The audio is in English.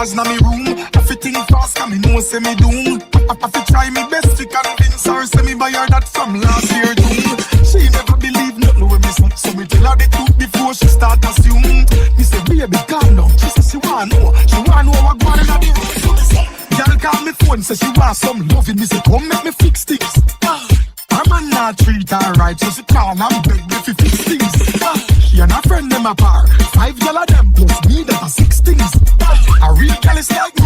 cameras na me room. Everything fast, can me know say me doom. I fi try me best to convince her, say me buy her that from last year June. She never believe nothing when me say, so me tell her the truth before she start assume. Me say, baby, calm down. She say she want know what going on in the room. Girl call me phone, say she want some loving. Me say, come make me fix things. Her man not treat her right, so she call and beg me fi fix things. She and her friend them apart, 5 gyal of them plus me that are 6 things. A real girl is like me.